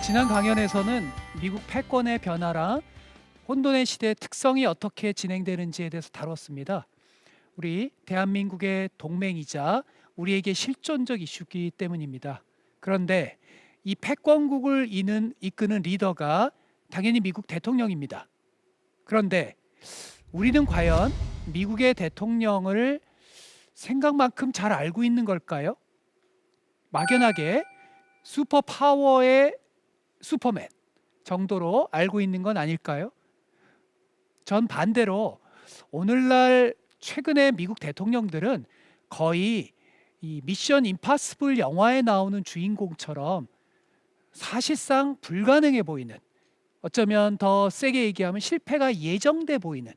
지난 강연에서는 미국 패권의 변화랑 혼돈의 시대의 특성이 어떻게 진행되는지에 대해서 다뤘습니다. 우리 대한민국의 동맹이자 우리에게 실존적 이슈이기 때문입니다. 그런데 이 패권국을 이끄는 리더가 당연히 미국 대통령입니다. 그런데 우리는 과연 미국의 대통령을 생각만큼 잘 알고 있는 걸까요? 막연하게 슈퍼파워의 슈퍼맨 정도로 알고 있는 건 아닐까요? 전 반대로 오늘날 최근의 미국 대통령들은 거의 이 미션 임파서블 영화에 나오는 주인공처럼 사실상 불가능해 보이는, 어쩌면 더 세게 얘기하면 실패가 예정돼 보이는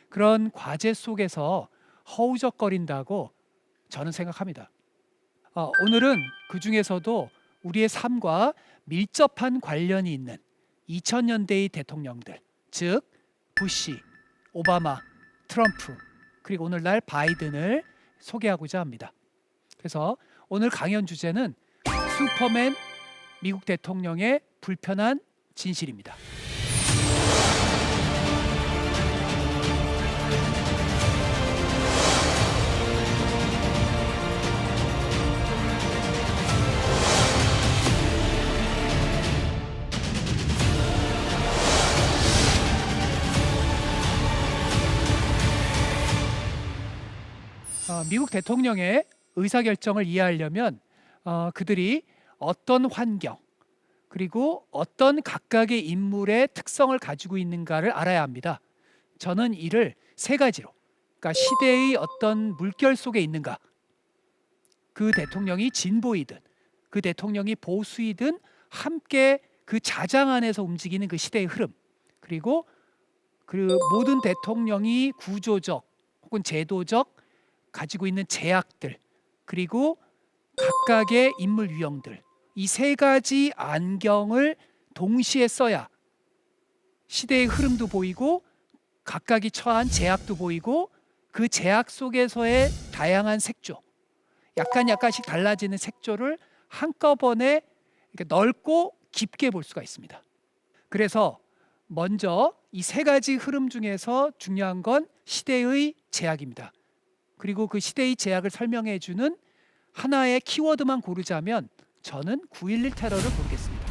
그런 과제 속에서 허우적거린다고 저는 생각합니다. 오늘은 그 중에서도 우리의 삶과 밀접한 관련이 있는 2000년대의 대통령들, 즉 부시, 오바마, 트럼프, 그리고 오늘날 바이든을 소개하고자 합니다. 그래서 오늘 강연 주제는 슈퍼맨 미국 대통령의 불편한 진실입니다. 미국 대통령의 의사결정을 이해하려면 그들이 어떤 환경 그리고 어떤 각각의 인물의 특성을 가지고 있는가를 알아야 합니다. 저는 이를 세 가지로, 그러니까 시대의 어떤 물결 속에 있는가, 그 대통령이 진보이든 그 대통령이 보수이든 함께 그 자장 안에서 움직이는 그 시대의 흐름, 그리고 그 모든 대통령이 구조적 혹은 제도적 가지고 있는 제약들, 그리고 각각의 인물 유형들, 이 세 가지 안경을 동시에 써야 시대의 흐름도 보이고 각각이 처한 제약도 보이고 그 제약 속에서의 다양한 색조, 약간씩 달라지는 색조를 한꺼번에 이렇게 넓고 깊게 볼 수가 있습니다. 그래서 먼저 이 세 가지 흐름 중에서 중요한 건 시대의 제약입니다. 그리고 그 시대의 제약을 설명해 주는 하나의 키워드만 고르자면 저는 9.11 테러를 고르겠습니다.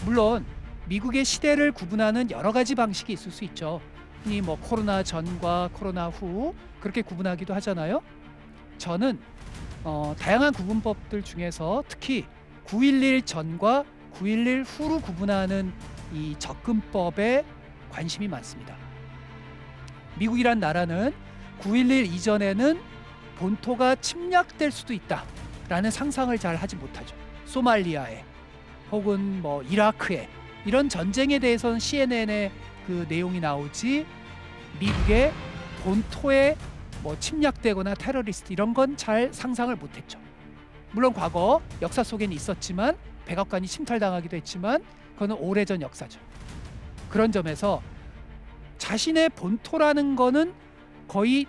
물론 미국의 시대를 구분하는 여러 가지 방식이 있을 수 있죠. 흔히 코로나 전과 코로나 후 그렇게 구분하기도 하잖아요. 저는 다양한 구분법들 중에서 특히 9.11 전과 9.11 후로 구분하는 이 접근법에 관심이 많습니다. 미국이란 나라는 9.11 이전에는 본토가 침략될 수도 있다라는 상상을 잘 하지 못하죠. 소말리아에 혹은 이라크에 이런 전쟁에 대해서는 CNN에 그 내용이 나오지, 미국의 본토에 침략되거나 테러리스트 이런 건 잘 상상을 못했죠. 물론 과거 역사 속에는 있었지만 백악관이 침탈당하기도 했지만 그거는 오래전 역사죠. 그런 점에서 자신의 본토라는 거는 거의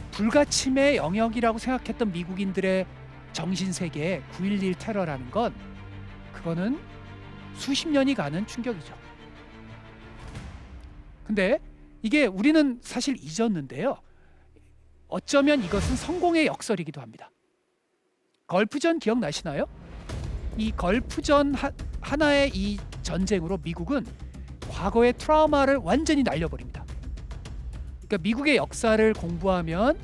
불가침의 영역이라고 생각했던 미국인들의 정신세계에 9.11 테러라는 건 그거는 수십 년이 가는 충격이죠. 근데 이게 우리는 사실 잊었는데요. 어쩌면 이것은 성공의 역설이기도 합니다. 걸프전 기억나시나요? 이 걸프전 하나의 이 전쟁으로 미국은 과거의 트라우마를 완전히 날려버립니다. 그러니까 미국의 역사를 공부하면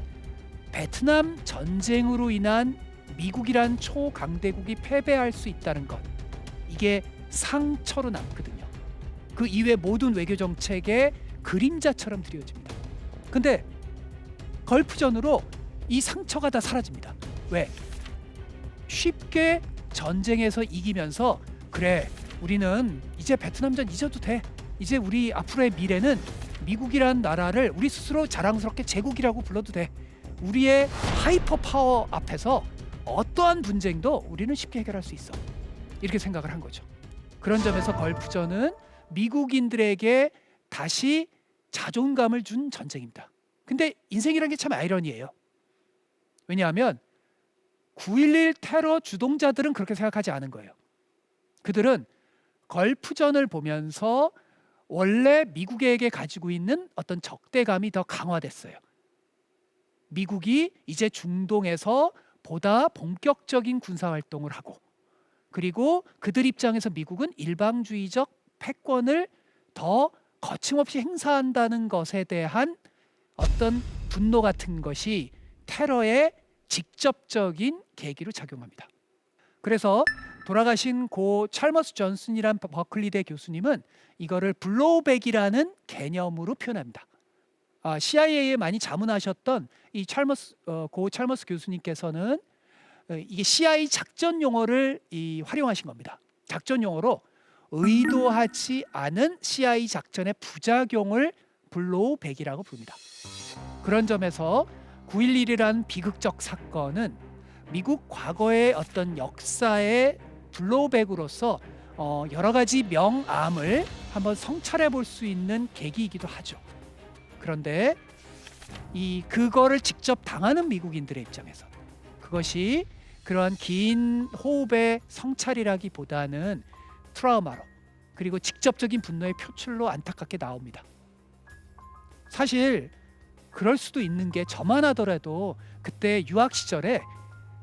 베트남 전쟁으로 인한 미국이란 초강대국이 패배할 수 있다는 것, 이게 상처로 남거든요. 그 이외 모든 외교 정책의 그림자처럼 드려집니다. 근데 걸프전으로 이 상처가 다 사라집니다. 왜? 쉽게 전쟁에서 이기면서 그래, 우리는 이제 베트남전 잊어도 돼. 이제 우리 앞으로의 미래는 미국이란 나라를 우리 스스로 자랑스럽게 제국이라고 불러도 돼. 우리의 하이퍼 파워 앞에서 어떠한 분쟁도 우리는 쉽게 해결할 수 있어. 이렇게 생각을 한 거죠. 그런 점에서 걸프전은 미국인들에게 다시 자존감을 준 전쟁입니다. 근데 인생이라는 게 참 아이러니해요. 왜냐하면 9.11 테러 주동자들은 그렇게 생각하지 않은 거예요. 그들은 걸프전을 보면서 원래 미국에게 가지고 있는 어떤 적대감이 더 강화됐어요. 미국이 이제 중동에서 보다 본격적인 군사활동을 하고, 그리고 그들 입장에서 미국은 일방주의적 패권을 더 거침없이 행사한다는 것에 대한 어떤 분노 같은 것이 테러의 직접적인 계기로 작용합니다. 그래서 돌아가신 고 찰머스 존슨이란 버클리대 교수님은 이거를 블로우백이라는 개념으로 표현합니다. CIA에 많이 자문하셨던 이 고 찰머스 교수님께서는 이게 CIA 작전 용어를 활용하신 겁니다. 작전 용어로 의도하지 않은 CIA 작전의 부작용을 블로우백이라고 부릅니다. 그런 점에서 9.11이라는 비극적 사건은 미국 과거의 어떤 역사의 블로우백으로서 여러 가지 명암을 한번 성찰해 볼 수 있는 계기이기도 하죠. 그런데 그거를 직접 당하는 미국인들의 입장에서 그것이 그러한 긴 호흡의 성찰이라기보다는 트라우마로, 그리고 직접적인 분노의 표출로 안타깝게 나옵니다. 사실 그럴 수도 있는 게 저만 하더라도 그때 유학 시절에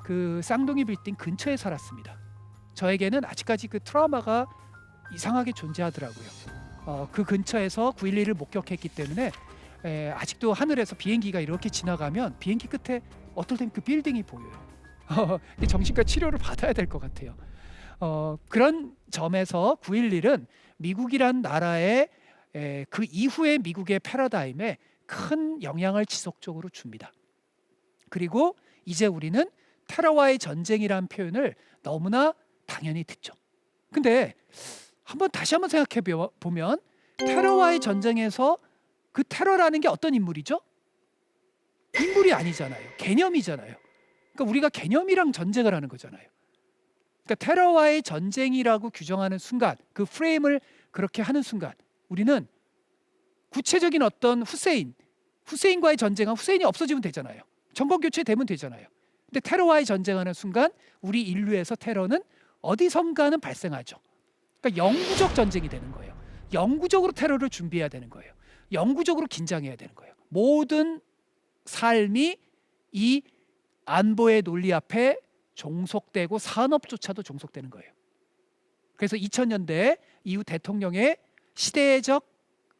그 쌍둥이 빌딩 근처에 살았습니다. 저에게는 아직까지 그 트라우마가 이상하게 존재하더라고요. 그 근처에서 9.11을 목격했기 때문에 아직도 하늘에서 비행기가 이렇게 지나가면 비행기 끝에 어떨 땐 그 빌딩이 보여요. 정신과 치료를 받아야 될 것 같아요. 그런 점에서 9.11은 미국이란 나라의 그 이후의 미국의 패러다임에 큰 영향을 지속적으로 줍니다. 그리고 이제 우리는 테러와의 전쟁이라는 표현을 너무나 당연히 듣죠. 근데 다시 한번 생각해 보면 테러와의 전쟁에서 그 테러라는 게 어떤 인물이죠? 인물이 아니잖아요. 개념이잖아요. 그러니까 우리가 개념이랑 전쟁을 하는 거잖아요. 그러니까 테러와의 전쟁이라고 규정하는 순간, 그 프레임을 그렇게 하는 순간 우리는 구체적인 어떤 후세인과의 전쟁은 후세인이 없어지면 되잖아요. 정권 교체되면 되잖아요. 근데 테러와의 전쟁하는 순간 우리 인류에서 테러는 어디선가는 발생하죠. 그러니까 영구적 전쟁이 되는 거예요. 영구적으로 테러를 준비해야 되는 거예요. 영구적으로 긴장해야 되는 거예요. 모든 삶이 이 안보의 논리 앞에 종속되고 산업조차도 종속되는 거예요. 그래서 2000년대 이후 대통령의 시대적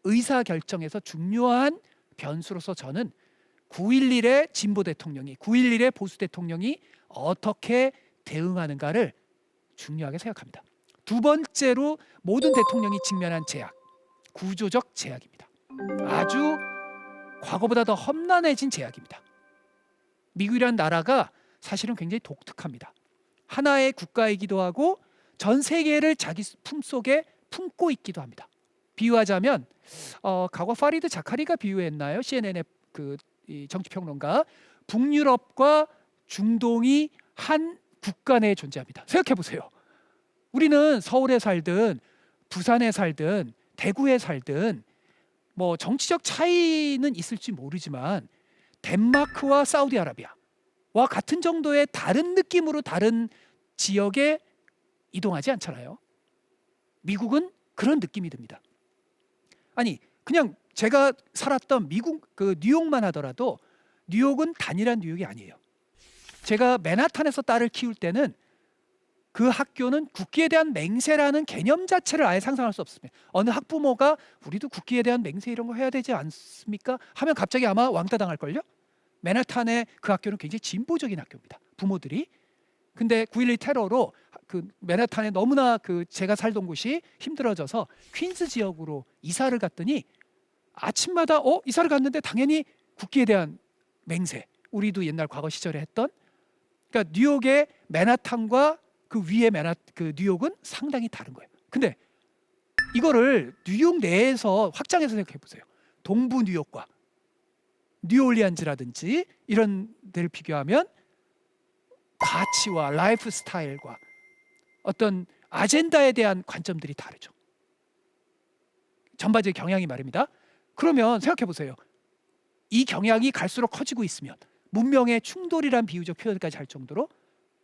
의사결정에서 중요한 변수로서 저는 9.11의 진보 대통령이, 9.11의 보수 대통령이 어떻게 대응하는가를 중요하게 생각합니다. 두 번째로 모든 대통령이 직면한 제약, 구조적 제약입니다. 아주 과거보다 더 험난해진 제약입니다. 미국이라는 나라가 사실은 굉장히 독특합니다. 하나의 국가이기도 하고 전 세계를 자기 품속에 품고 있기도 합니다. 비유하자면 과거 파리드 자카리가 비유했나요? CNN의 이 정치평론가. 북유럽과 중동이 한 국가 내에 존재합니다. 생각해 보세요. 우리는 서울에 살든 부산에 살든 대구에 살든 뭐 정치적 차이는 있을지 모르지만 덴마크와 사우디아라비아와 같은 정도의 다른 느낌으로 다른 지역에 이동하지 않잖아요. 미국은 그런 느낌이 듭니다. 아니 그냥 제가 살았던 미국 뉴욕만 하더라도 뉴욕은 단일한 뉴욕이 아니에요. 제가 맨하탄에서 딸을 키울 때는 그 학교는 국기에 대한 맹세라는 개념 자체를 아예 상상할 수 없습니다. 어느 학부모가 우리도 국기에 대한 맹세 이런 거 해야 되지 않습니까? 하면 갑자기 아마 왕따 당할걸요? 맨하탄의 그 학교는 굉장히 진보적인 학교입니다. 부모들이. 근데 9.11 테러로 맨하탄에 너무나 제가 살던 곳이 힘들어져서 퀸즈 지역으로 이사를 갔더니 아침마다 이사를 갔는데 당연히 국기에 대한 맹세, 우리도 옛날 과거 시절에 했던, 그러니까 뉴욕의 맨하탄과 그 위에 뉴욕은 상당히 다른 거예요. 근데 이거를 뉴욕 내에서 확장해서 생각해 보세요. 동부 뉴욕과 뉴올리안즈라든지 이런 데를 비교하면 가치와 라이프 스타일과 어떤 아젠다에 대한 관점들이 다르죠. 전반적인 경향이 말입니다. 그러면 생각해 보세요. 이 경향이 갈수록 커지고 있으면 문명의 충돌이란 비유적 표현까지 할 정도로,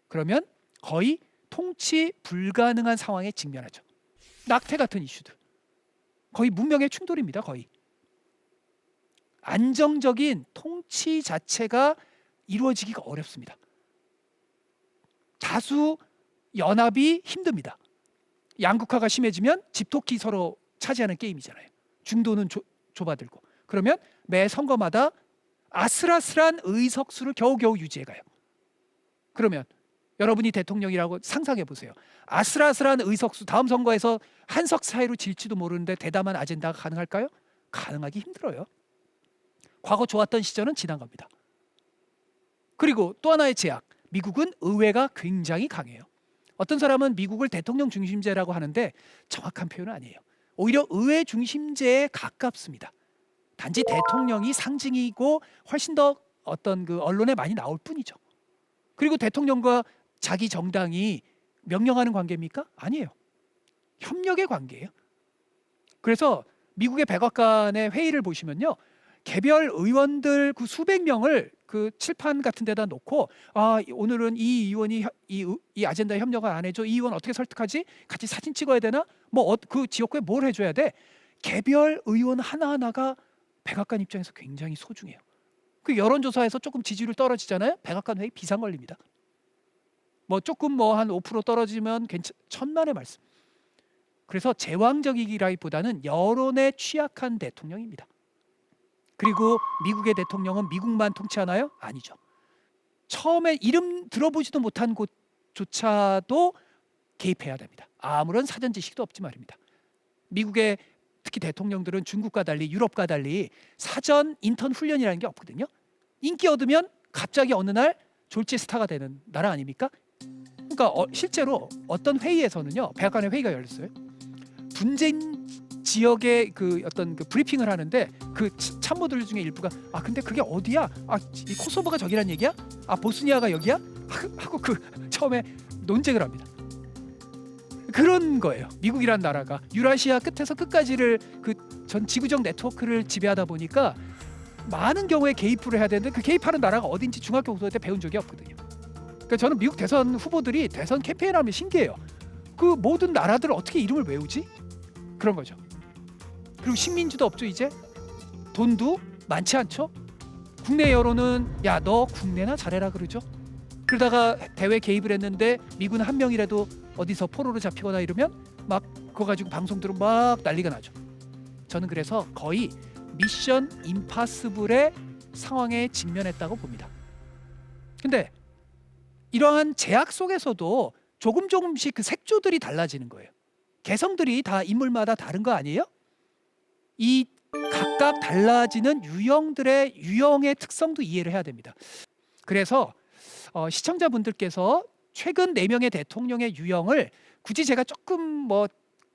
그러면 거의 통치 불가능한 상황에 직면하죠. 낙태 같은 이슈들. 거의 문명의 충돌입니다. 거의. 안정적인 통치 자체가 이루어지기가 어렵습니다. 다수 연합이 힘듭니다. 양극화가 심해지면 집토끼 서로 차지하는 게임이잖아요. 중도는 좁아들고. 그러면 매 선거마다 아슬아슬한 의석수를 겨우겨우 유지해가요. 그러면 여러분이 대통령이라고 상상해 보세요. 아슬아슬한 의석수, 다음 선거에서 한 석 차이로 질지도 모르는데 대담한 아젠다가 가능할까요? 가능하기 힘들어요. 과거 좋았던 시절은 지난 겁니다. 그리고 또 하나의 제약, 미국은 의회가 굉장히 강해요. 어떤 사람은 미국을 대통령 중심제라고 하는데 정확한 표현은 아니에요. 오히려 의회 중심제에 가깝습니다. 단지 대통령이 상징이고 훨씬 더 어떤 그 언론에 많이 나올 뿐이죠. 그리고 대통령과 자기 정당이 명령하는 관계입니까? 아니에요. 협력의 관계예요. 그래서 미국의 백악관의 회의를 보시면요, 개별 의원들 그 수백 명을 그 칠판 같은 데다 놓고, 오늘은 이 의원이 이 아젠다에 협력을 안 해줘, 이 의원 어떻게 설득하지? 같이 사진 찍어야 되나? 뭐 그 지역구에 뭘 해줘야 돼? 개별 의원 하나하나가 백악관 입장에서 굉장히 소중해요. 그 여론조사에서 조금 지지율 떨어지잖아요. 백악관 회의 비상 걸립니다. 뭐 조금 뭐 한 5% 떨어지면 천만의 말씀. 그래서 제왕적이기라기보다는 여론에 취약한 대통령입니다. 그리고 미국의 대통령은 미국만 통치하나요? 아니죠. 처음에 이름 들어보지도 못한 곳조차도 개입해야 됩니다. 아무런 사전 지식도 없지 말입니다. 미국의 특히 대통령들은 중국과 달리, 유럽과 달리 사전 인턴 훈련이라는 게 없거든요. 인기 얻으면 갑자기 어느 날 졸지 스타가 되는 나라 아닙니까? 그러니까 실제로 어떤 회의에서는요, 백악관의 회의가 열렸어요. 분쟁 지역의 그 어떤 그 브리핑을 하는데 그 참모들 중에 일부가 근데 그게 어디야? 이 코소보가 저기란 얘기야? 보스니아가 여기야? 하고 그 처음에 논쟁을 합니다. 그런 거예요. 미국이란 나라가 유라시아 끝에서 끝까지를 그 전 지구적 네트워크를 지배하다 보니까 많은 경우에 개입을 해야 되는데 그 개입하는 나라가 어딘지 중학교 고등학교 때 배운 적이 없거든요. 그러니까 저는 미국 대선 후보들이 대선 캠페인하면 신기해요. 그 모든 나라들 어떻게 이름을 외우지? 그런 거죠. 그리고 식민지도 없죠. 이제 돈도 많지 않죠. 국내 여론은 야, 너 국내나 잘해라 그러죠. 그러다가 대회 개입을 했는데 미군 한 명이라도 어디서 포로로 잡히거나 이러면 막 그거 가지고 방송들은 막 난리가 나죠. 저는 그래서 거의 미션 임파서블의 상황에 직면했다고 봅니다. 근데 이러한 제약 속에서도 조금씩 그 색조들이 달라지는 거예요. 개성들이 다 인물마다 다른 거 아니에요? 이 각각 달라지는 유형의 특성도 이해를 해야 됩니다. 그래서 시청자분들께서 최근 4명의 대통령의 유형을 굳이 제가 조금 뭐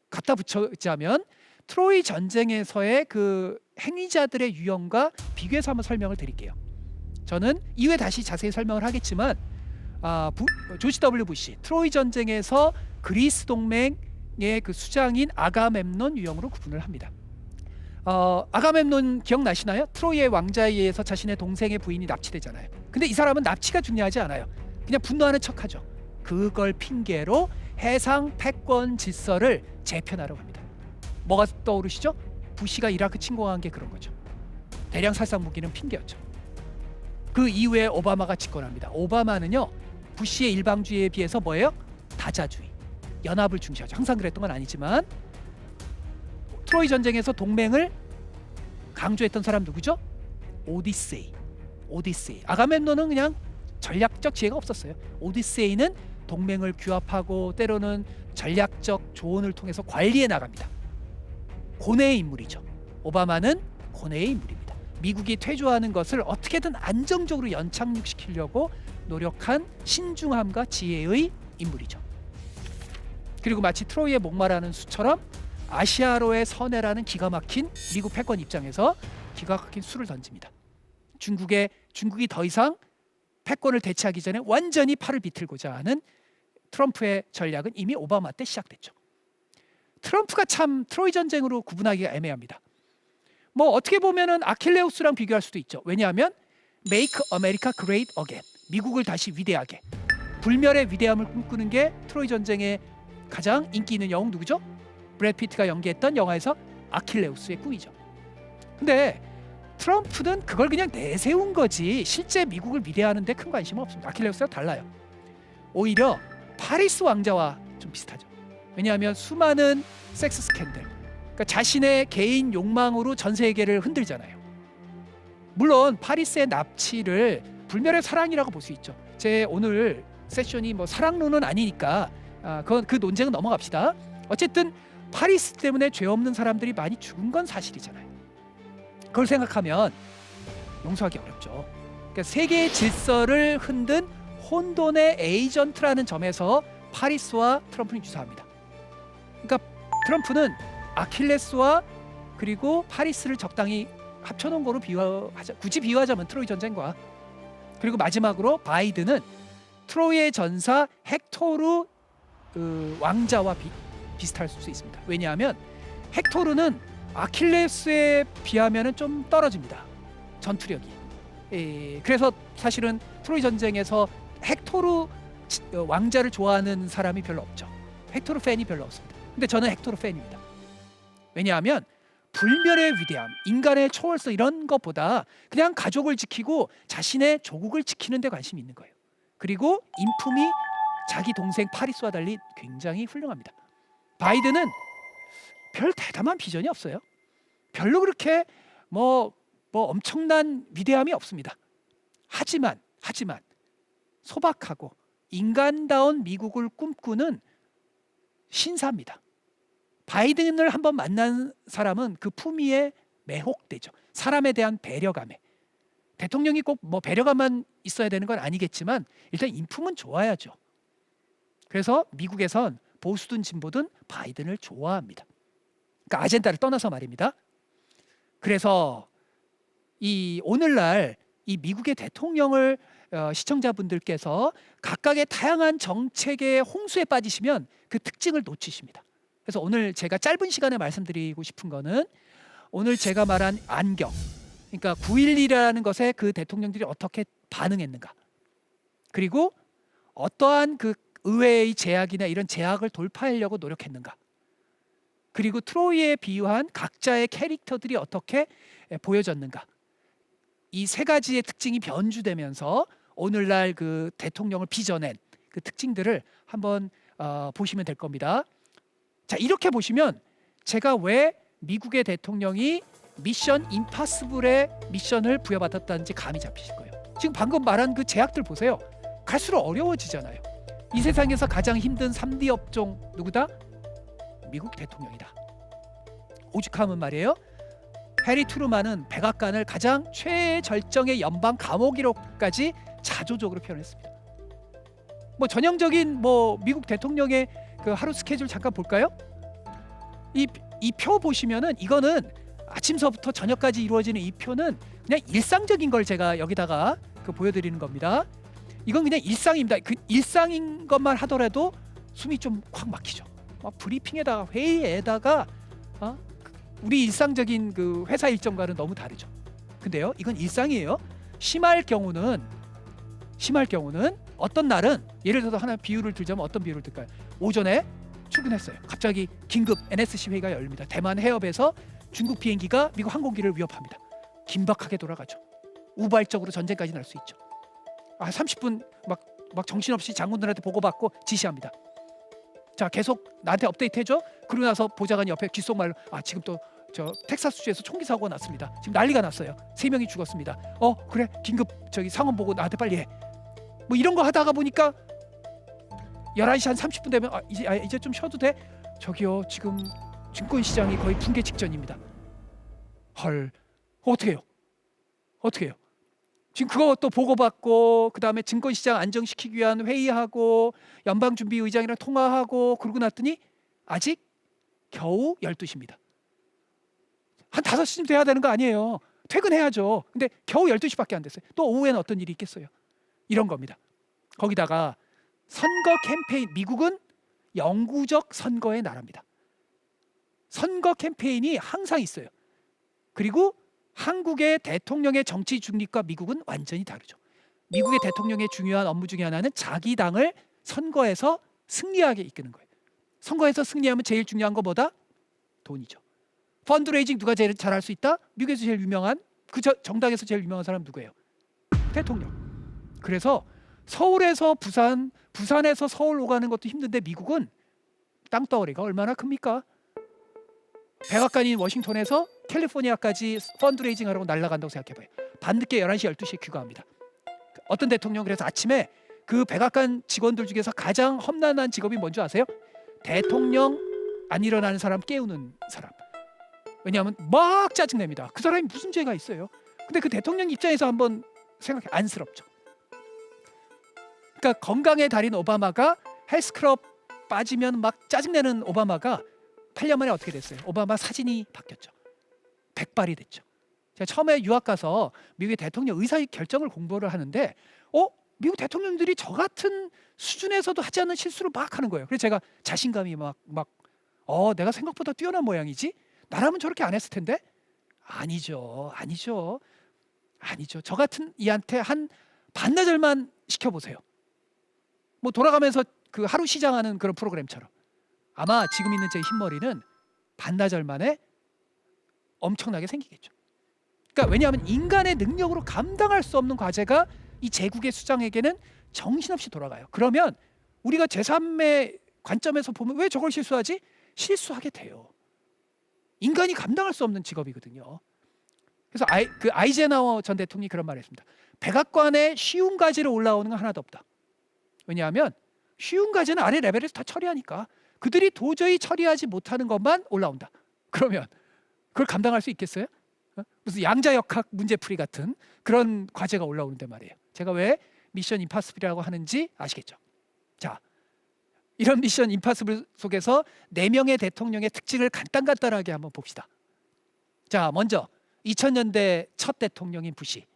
갖다 붙여자면 트로이 전쟁에서의 그 행위자들의 유형과 비교해서 한번 설명을 드릴게요. 저는 이후에 다시 자세히 설명을 하겠지만 조지 W 부시 트로이 전쟁에서 그리스 동맹의 그 수장인 아가멤논 유형으로 구분을 합니다. 아가멤논 기억나시나요? 트로이의 왕자에 의해서 자신의 동생의 부인이 납치되잖아요. 근데 이 사람은 납치가 중요하지 않아요. 그냥 분노하는 척하죠. 그걸 핑계로 해상 패권 질서를 재편하려고 합니다. 뭐가 떠오르시죠? 부시가 이라크 침공한 게 그런 거죠. 대량 살상 무기는 핑계였죠. 그 이후에 오바마가 집권합니다. 오바마는요, 부시의 일방주의에 비해서 뭐예요? 다자주의, 연합을 중시하죠. 항상 그랬던 건 아니지만 트로이 전쟁에서 동맹을 강조했던 사람 누구죠? 오디세이. 아가멤논은 그냥 전략적 지혜가 없었어요. 오디세이는 동맹을 규합하고 때로는 전략적 조언을 통해서 관리해 나갑니다. 고뇌의 인물이죠. 오바마는 고뇌의 인물입니다. 미국이 퇴조하는 것을 어떻게든 안정적으로 연착륙시키려고 노력한 신중함과 지혜의 인물이죠. 그리고 마치 트로이의 목마라는 수처럼 아시아로의 선해라는 기가 막힌 미국 패권 입장에서 기가 막힌 수를 던집니다. 중국이 더 이상 패권을 대체하기 전에 완전히 팔을 비틀고자 하는 트럼프의 전략은 이미 오바마 때 시작됐죠. 트럼프가 참 트로이 전쟁으로 구분하기가 애매합니다. 뭐 어떻게 보면은 아킬레우스랑 비교할 수도 있죠. 왜냐하면 Make America Great Again, 미국을 다시 위대하게, 불멸의 위대함을 꿈꾸는 게 트로이 전쟁의 가장 인기 있는 영웅 누구죠? 브래드 피트가 연기했던 영화에서 아킬레우스의 꿈이죠. 근데 트럼프는 그걸 그냥 내세운 거지 실제 미국을 미래하는 데 큰 관심은 없습니다. 아킬레우스랑 달라요. 오히려 파리스 왕자와 좀 비슷하죠. 왜냐하면 수많은 섹스 스캔들, 그러니까 자신의 개인 욕망으로 전 세계를 흔들잖아요. 물론 파리스의 납치를 불멸의 사랑이라고 볼 수 있죠. 제 오늘 세션이 뭐 사랑론은 아니니까 그 논쟁은 넘어갑시다. 어쨌든 파리스 때문에 죄 없는 사람들이 많이 죽은 건 사실이잖아요. 그걸 생각하면 용서하기 어렵죠. 그러니까 세계의 질서를 흔든 혼돈의 에이전트라는 점에서 파리스와 트럼프는 유사합니다. 그러니까 트럼프는 아킬레스와 그리고 파리스를 적당히 합쳐놓은 거로 굳이 비유하자면 트로이 전쟁과, 그리고 마지막으로 바이든은 트로이의 전사 헥토르 왕자와 비슷할 수 있습니다. 왜냐하면 헥토르는 아킬레스에 비하면 좀 떨어집니다. 전투력이. 그래서 사실은 트로이 전쟁에서 헥토르 왕자를 좋아하는 사람이 별로 없죠. 헥토르 팬이 별로 없습니다. 근데 저는 헥토르 팬입니다. 왜냐하면 불멸의 위대함, 인간의 초월성 이런 것보다 그냥 가족을 지키고 자신의 조국을 지키는 데 관심이 있는 거예요. 그리고 인품이 자기 동생 파리스와 달리 굉장히 훌륭합니다. 바이든은 별 대담한 비전이 없어요. 별로 그렇게 뭐 엄청난 위대함이 없습니다. 하지만 소박하고 인간다운 미국을 꿈꾸는 신사입니다. 바이든을 한번 만난 사람은 그 품위에 매혹되죠. 사람에 대한 배려감에. 대통령이 꼭 뭐 배려감만 있어야 되는 건 아니겠지만 일단 인품은 좋아야죠. 그래서 미국에선 보수든 진보든 바이든을 좋아합니다. 그러니까 아젠다를 떠나서 말입니다. 그래서 이 오늘날 이 미국의 대통령을 시청자분들께서 각각의 다양한 정책의 홍수에 빠지시면 그 특징을 놓치십니다. 그래서 오늘 제가 짧은 시간에 말씀드리고 싶은 거는 오늘 제가 말한 안경, 그러니까 9.11이라는 것에 그 대통령들이 어떻게 반응했는가, 그리고 어떠한 그 의회의 제약이나 이런 제약을 돌파하려고 노력했는가, 그리고 트로이에 비유한 각자의 캐릭터들이 어떻게 보여졌는가, 이 세 가지의 특징이 변주되면서 오늘날 그 대통령을 빚어낸 그 특징들을 한번 보시면 될 겁니다. 자, 이렇게 보시면 제가 왜 미국의 대통령이 미션 임파서블의 미션을 부여받았다는지 감이 잡히실 거예요. 지금 방금 말한 그 제약들 보세요. 갈수록 어려워지잖아요. 이 세상에서 가장 힘든 3D 업종 누구다? 미국 대통령이다. 오죽하면 말이에요. 해리 트루만은 백악관을 가장 최절정의 연방 감옥이로까지 자조적으로 표현했습니다. 뭐 전형적인 미국 대통령의 그 하루 스케줄 잠깐 볼까요? 이 표 보시면은 이거는 아침서부터 저녁까지 이루어지는 이 표는 그냥 일상적인 걸 제가 여기다가 보여드리는 겁니다. 이건 그냥 일상입니다. 그 일상인 것만 하더라도 숨이 좀 콱 막히죠. 브리핑에다가 회의에다가 우리 일상적인 그 회사 일정과는 너무 다르죠. 근데요, 이건 일상이에요. 심할 경우는 어떤 날은 예를 들어서 하나 비유를 들자면 어떤 비유를 들까요? 오전에 출근했어요. 갑자기 긴급 NSC 회의가 열립니다. 대만 해협에서 중국 비행기가 미국 항공기를 위협합니다. 긴박하게 돌아가죠. 우발적으로 전쟁까지 날 수 있죠. 30분 막 정신없이 장군들한테 보고받고 지시합니다. 자, 계속 나한테 업데이트 해줘. 그러고 나서 보좌관이 옆에 귓속말로 지금 또 저 텍사스주에서 총기 사고가 났습니다. 지금 난리가 났어요. 3명이 죽었습니다. 그래, 긴급 상황 보고 나한테 빨리 해. 뭐 이런 거 하다가 보니까 11시 한 30분 되면 이제 좀 쉬어도 돼? 저기요, 지금 증권시장이 거의 붕괴 직전입니다. 헐, 어떻게 해요? 지금 그거 또 보고받고 그 다음에 증권시장 안정시키기 위한 회의하고 연방준비의장이랑 통화하고 그러고 났더니 아직 겨우 12시입니다. 한 5시쯤 돼야 되는 거 아니에요. 퇴근해야죠. 근데 겨우 12시밖에 안 됐어요. 또 오후에는 어떤 일이 있겠어요. 이런 겁니다. 거기다가 선거 캠페인, 미국은 영구적 선거의 나라입니다. 선거 캠페인이 항상 있어요. 그리고 한국의 대통령의 정치 중립과 미국은 완전히 다르죠. 미국의 대통령의 중요한 업무 중에 하나는 자기 당을 선거에서 승리하게 이끄는 거예요. 선거에서 승리하면 제일 중요한 거 뭐다? 돈이죠. 펀드레이징 누가 제일 잘할 수 있다? 미국에서 제일 유명한 정당에서 제일 유명한 사람 누구예요? 대통령. 그래서 서울에서 부산, 부산에서 서울 오가는 것도 힘든데 미국은 땅덩어리가 얼마나 큽니까? 백악관인 워싱턴에서 캘리포니아까지 펀드레이징 하라고 날아간다고 생각해봐요. 밤늦게 11시, 12시에 귀가합니다. 어떤 대통령 그래서 아침에 그 백악관 직원들 중에서 가장 험난한 직업이 뭔지 아세요? 대통령 안 일어나는 사람 깨우는 사람. 왜냐하면 막 짜증냅니다. 그 사람이 무슨 죄가 있어요? 근데 그 대통령 입장에서 한번 생각해. 안쓰럽죠. 그러니까 건강의 달인 오바마가 헬스클럽 빠지면 막 짜증내는 오바마가 8년 만에 어떻게 됐어요? 오바마 사진이 바뀌었죠. 백발이 됐죠. 제가 처음에 유학 가서 미국의 대통령 의사 결정을 공부를 하는데 미국 대통령들이 저 같은 수준에서도 하지 않는 실수를 막 하는 거예요. 그래서 제가 자신감이 내가 생각보다 뛰어난 모양이지? 나라면 저렇게 안 했을 텐데? 아니죠. 저 같은 이한테 한 반나절만 시켜보세요. 뭐 돌아가면서 그 하루 시장하는 그런 프로그램처럼 아마 지금 있는 제 흰머리는 반나절 만에 엄청나게 생기겠죠. 그러니까 왜냐하면 인간의 능력으로 감당할 수 없는 과제가 이 제국의 수장에게는 정신없이 돌아가요. 그러면 우리가 제3의 관점에서 보면 왜 저걸 실수하지? 실수하게 돼요. 인간이 감당할 수 없는 직업이거든요. 그래서 아이젠하워 전 대통령이 그런 말을 했습니다. 백악관에 쉬운 과제로 올라오는 건 하나도 없다. 왜냐하면 쉬운 과제는 아래 레벨에서 다 처리하니까 그들이 도저히 처리하지 못하는 것만 올라온다. 그러면 그걸 감당할 수 있겠어요? 무슨 양자역학 문제풀이 같은 그런 과제가 올라오는데 말이에요. 제가 왜 미션 임파서블이라고 하는지 아시겠죠? 자, 이런 미션 임파서블 속에서 4명의 대통령의 특징을 간단하게 한번 봅시다. 자, 먼저 2000년대 첫 대통령인 부시.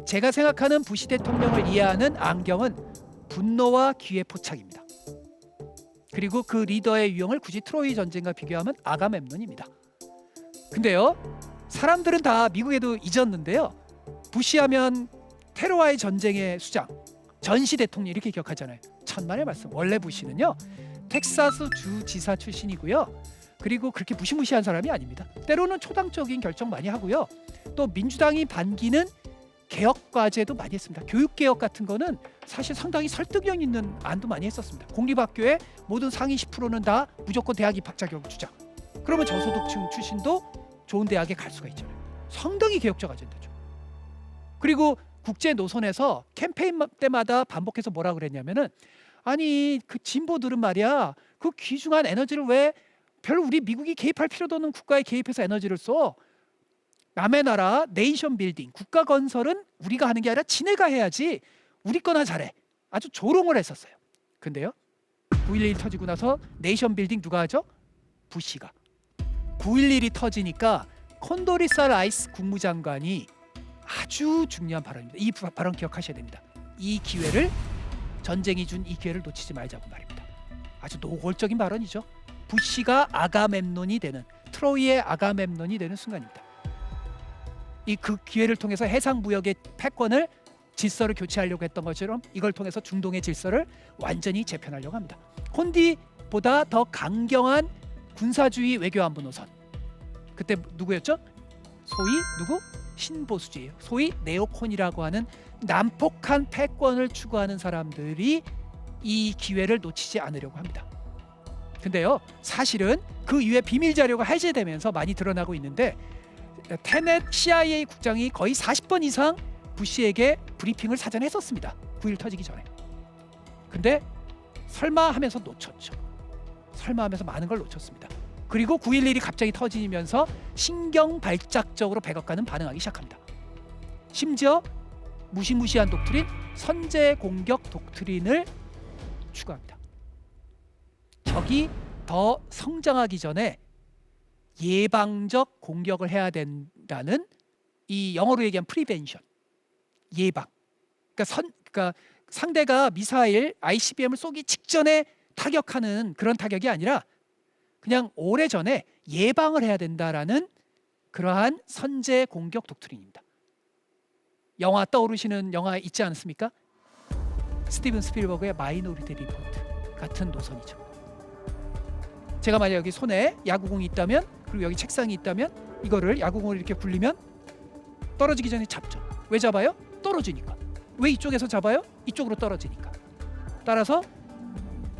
제가 생각하는 부시 대통령을 이해하는 안경은 분노와 기회 포착입니다. 그리고 그 리더의 유형을 굳이 트로이 전쟁과 비교하면 아가멤논입니다. 근데요, 사람들은 다 미국에도 잊었는데요. 부시하면 테러와의 전쟁의 수장, 전시 대통령 이렇게 기억하잖아요. 천만의 말씀. 원래 부시는요, 텍사스 주지사 출신이고요. 그리고 그렇게 무시무시한 사람이 아닙니다. 때로는 초당적인 결정 많이 하고요. 또 민주당이 반기는 개혁 과제도 많이 했습니다. 교육개혁 같은 거는 사실 상당히 설득력 있는 안도 많이 했었습니다. 공립학교의 모든 상위 10%는 다 무조건 대학 입학 자격을 주자. 그러면 저소득층 출신도 좋은 대학에 갈 수가 있잖아요. 상당히 개혁적 아젠다죠. 그리고 국제 노선에서 캠페인 때마다 반복해서 뭐라 그랬냐면은 아니 그 진보들은 말이야 그 귀중한 에너지를 왜 별로 우리 미국이 개입할 필요도 없는 국가에 개입해서 에너지를 써. 남의 나라 네이션 빌딩 국가 건설은 우리가 하는 게 아니라 지네가 해야지 우리 거나 잘해. 아주 조롱을 했었어요. 근데요 9.11 터지고 나서 네이션 빌딩 누가 하죠? 부시가. 9.11이 터지니까 콘도리사 라이스 국무장관이 아주 중요한 발언입니다. 이 발언 기억하셔야 됩니다. 이 기회를 전쟁이 준 이 기회를 놓치지 말자고 말입니다. 아주 노골적인 발언이죠. 부시가 아가멤논이 되는 트로이의 아가멤논이 되는 순간입니다. 이 그 기회를 통해서 해상 무역의 패권을 질서를 교체하려고 했던 것처럼 이걸 통해서 중동의 질서를 완전히 재편하려고 합니다. 콘디보다 더 강경한 군사주의 외교안보 노선. 그때 누구였죠? 소위 누구? 신보수주의예요. 소위 네오콘이라고 하는 난폭한 패권을 추구하는 사람들이 이 기회를 놓치지 않으려고 합니다. 근데요 사실은 그 이후에 비밀 자료가 해제되면서 많이 드러나고 있는데 테넷 CIA 국장이 거의 40번 이상 부시에게 브리핑을 사전에 했었습니다. 9.11 터지기 전에. 근데 설마 하면서 놓쳤죠. 설마 하면서 많은 걸 놓쳤습니다. 그리고 9.11이 갑자기 터지면서 신경발작적으로 백악관은 반응하기 시작합니다. 심지어 무시무시한 독트린 선제 공격 독트린을 추구합니다. 적이 더 성장하기 전에 예방적 공격을 해야 된다는 이 영어로 얘기하면 프리벤션, 예방. 그러니까 상대가 미사일 ICBM을 쏘기 직전에 타격하는 그런 타격이 아니라 그냥 오래전에 예방을 해야 된다라는 그러한 선제 공격 독트린입니다. 영화 떠오르시는 영화 있지 않습니까? 스티븐 스필버그의 마이너리티 리포트 같은 노선이죠. 제가 만약 여기 손에 야구공이 있다면, 그리고 여기 책상이 있다면 이거를 야구공을 이렇게 굴리면 떨어지기 전에 잡죠. 왜 잡아요? 떨어지니까. 왜 이쪽에서 잡아요? 이쪽으로 떨어지니까. 따라서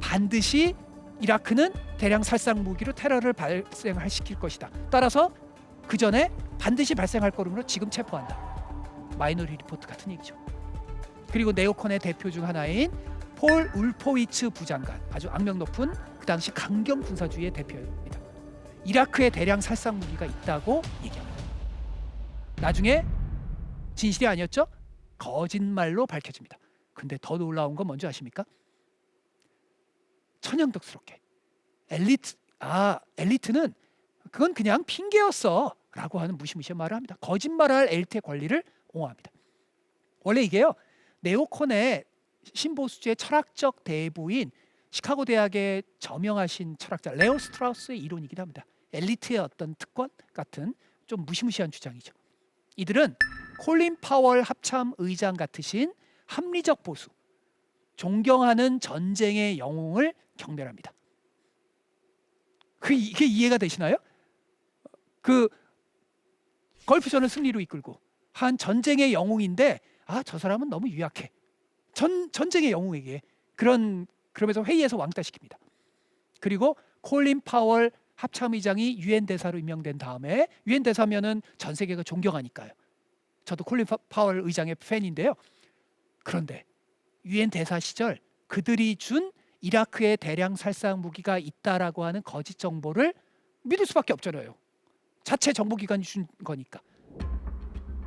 반드시 이라크는 대량 살상 무기로 테러를 발생시킬 것이다. 따라서 그 전에 반드시 발생할 거므로 지금 체포한다. 마이너리 리포트 같은 얘기죠. 그리고 네오콘의 대표 중 하나인 폴 울포위츠 부장관, 아주 악명 높은 그 당시 강경 군사주의의 대표입니다. 이라크에 대량 살상 무기가 있다고 얘기합니다. 나중에 진실이 아니었죠? 거짓말로 밝혀집니다. 근데 더 놀라운 건 뭔지 아십니까? 천연덕스럽게 엘리트는 그건 그냥 핑계였어 라고 하는 무시무시한 말을 합니다. 거짓말할 엘리트의 권리를 옹호합니다. 원래 이게요, 네오콘의 신보수주의 철학적 대부인 시카고 대학의 저명하신 철학자 레오 스트라우스의 이론이기도 합니다. 엘리트의 어떤 특권 같은 좀 무시무시한 주장이죠. 이들은 콜린 파월 합참 의장 같으신 합리적 보수, 존경하는 전쟁의 영웅을 경멸합니다. 이게 이해가 되시나요? 그 걸프전을 승리로 이끌고 한 전쟁의 영웅인데 저 사람은 너무 유약해. 전쟁의 영웅에게 그러면서 회의에서 왕따시킵니다. 그리고 콜린 파월 합참의장이 유엔 대사로 임명된 다음에, 유엔 대사면은 전 세계가 존경하니까요. 저도 콜린 파월 의장의 팬인데요. 그런데 유엔 대사 시절 그들이 준 이라크에 대량 살상 무기가 있다라고 하는 거짓 정보를 믿을 수밖에 없잖아요. 자체 정보기관이 준 거니까.